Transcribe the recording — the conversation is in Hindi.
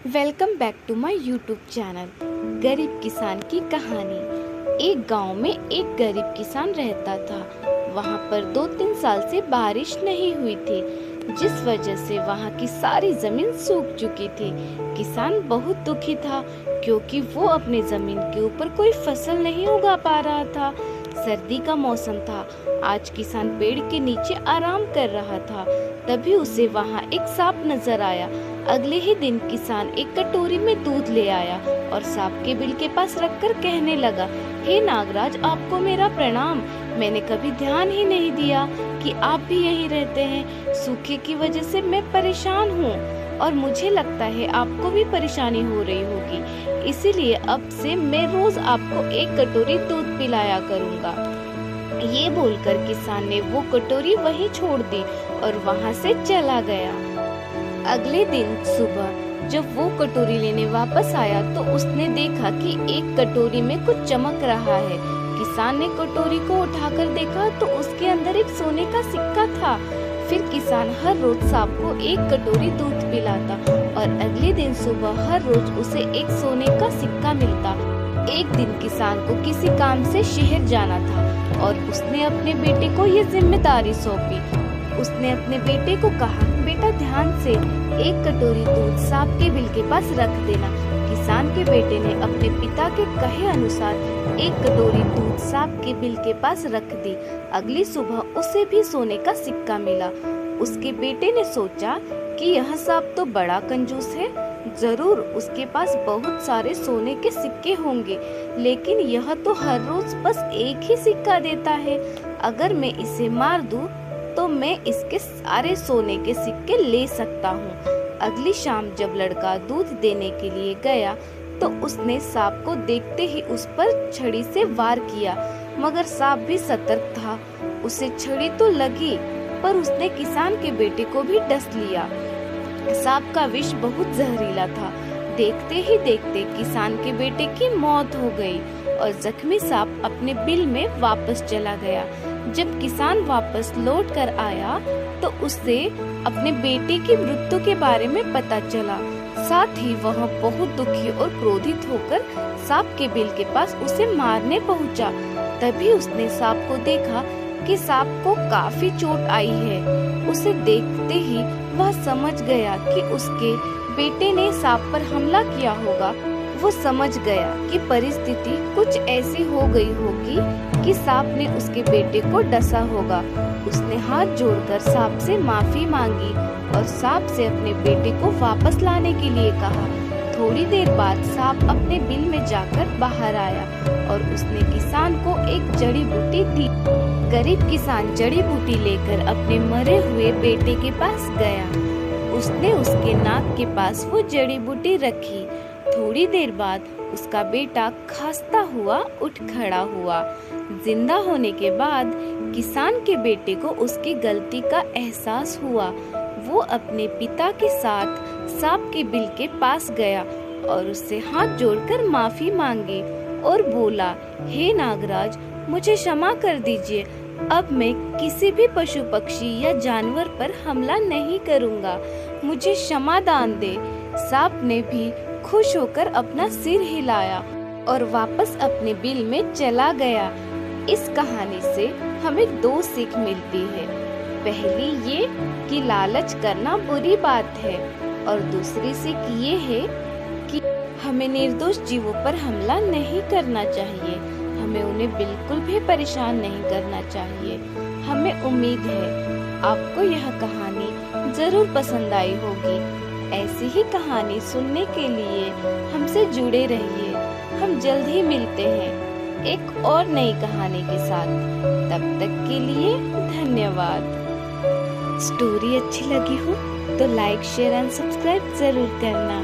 Welcome back to my YouTube channel. गरीब किसान की कहानी। एक गांव में एक गरीब किसान रहता था। वहां पर 2-3 साल से बारिश नहीं हुई थी, जिस वजह से वहां की सारी जमीन सूख चुकी थी। किसान बहुत दुखी था क्योंकि वो अपनी जमीन के ऊपर कोई फसल नहीं उगा पा रहा था। सर्दी का मौसम था। आज किसान पेड़ के नीचे आराम कर रहा था, तभी उसे वहां एक सांप नजर आया। अगले ही दिन किसान एक कटोरी में दूध ले आया और सांप के बिल के पास रखकर कहने लगा, हे नागराज, आपको मेरा प्रणाम। मैंने कभी ध्यान ही नहीं दिया कि आप भी यहीं रहते हैं। सूखे की वजह से मैं परेशान हूँ और मुझे लगता है आपको भी परेशानी हो रही होगी, इसीलिए अब से मैं रोज आपको एक कटोरी दूध पिलाया करूँगा। ये बोलकर किसान ने वो कटोरी वहीं छोड़ दी और वहाँ से चला गया। अगले दिन सुबह जब वो कटोरी लेने वापस आया तो उसने देखा कि एक कटोरी में कुछ चमक रहा है। किसान ने कटोरी को उठाकर देखा तो उसके अंदर एक सोने का सिक्का था। फिर किसान हर रोज सांप को एक कटोरी दूध पिलाता और अगले दिन सुबह हर रोज उसे एक सोने का सिक्का मिलता। एक दिन किसान को किसी काम से शहर जाना था और उसने अपने बेटे को ये जिम्मेदारी सौंपी। उसने अपने बेटे को कहा, बेटा ध्यान से एक कटोरी दूध सांप के बिल के पास रख देना। किसान के बेटे ने अपने पिता के कहे अनुसार एक कटोरी दूध सांप के बिल के पास रख दी। अगली सुबह उसे भी सोने का सिक्का मिला। उसके बेटे ने सोचा कि यह सांप तो बड़ा कंजूस है, जरूर उसके पास बहुत सारे सोने के सिक्के होंगे, लेकिन यह तो हर रोज बस एक ही सिक्का देता है। अगर मैं इसे मार दूं तो मैं इसके सारे सोने के सिक्के ले सकता हूँ। अगली शाम जब लड़का दूध देने के लिए गया तो उसने सांप को देखते ही उस पर छड़ी से वार किया, मगर सांप भी सतर्क था। उसे छड़ी तो लगी पर उसने किसान के बेटे को भी डस लिया। सांप का विष बहुत जहरीला था। देखते ही देखते किसान के बेटे की मौत हो गई और जख्मी सांप अपने बिल में वापस चला गया। जब किसान वापस लौट कर आया तो उसे अपने बेटे की मृत्यु के बारे में पता चला। साथ ही वह बहुत दुखी और क्रोधित होकर सांप के बिल के पास उसे मारने पहुंचा। तभी उसने सांप को देखा कि सांप को काफी चोट आई है। उसे देखते ही वह समझ गया कि उसके बेटे ने सांप पर हमला किया होगा। वो समझ गया कि परिस्थिति कुछ ऐसी हो गई होगी कि सांप ने उसके बेटे को डसा होगा। उसने हाथ जोड़कर सांप से माफी मांगी और सांप से अपने बेटे को वापस लाने के लिए कहा। थोड़ी देर बाद सांप अपने बिल में जाकर बाहर आया और उसने किसान को एक जड़ी बूटी दी। गरीब किसान जड़ी बूटी लेकर अपने मरे हुए बेटे के पास गया। उसने उसके नाक के पास वो जड़ी बूटी रखी। थोड़ी देर बाद उसका बेटा खांसता हुआ उठ खड़ा हुआ। जिंदा होने के बाद किसान के बेटे को उसकी गलती का एहसास हुआ। वो अपने पिता के साथ सांप के बिल के पास गया और उससे हाथ जोड़कर माफी मांगी और बोला, हे नागराज, मुझे क्षमा कर दीजिए। अब मैं किसी भी पशु पक्षी या जानवर पर हमला नहीं करूँगा। मुझे क्षमा दान दे। सांप ने भी खुश होकर अपना सिर हिलाया और वापस अपने बिल में चला गया। इस कहानी से हमें 2 सीख मिलती है। पहली ये कि लालच करना बुरी बात है और दूसरी सीख ये है कि हमें निर्दोष जीवों पर हमला नहीं करना चाहिए। हमें उन्हें बिल्कुल भी परेशान नहीं करना चाहिए। हमें उम्मीद है आपको यह कहानी जरूर पसंद आई होगी। ऐसी ही कहानी सुनने के लिए हमसे जुड़े रहिए। हम जल्द ही मिलते हैं एक और नई कहानी के साथ। तब तक के लिए धन्यवाद। स्टोरी अच्छी लगी हो तो लाइक, शेयर एंड सब्सक्राइब जरूर करना।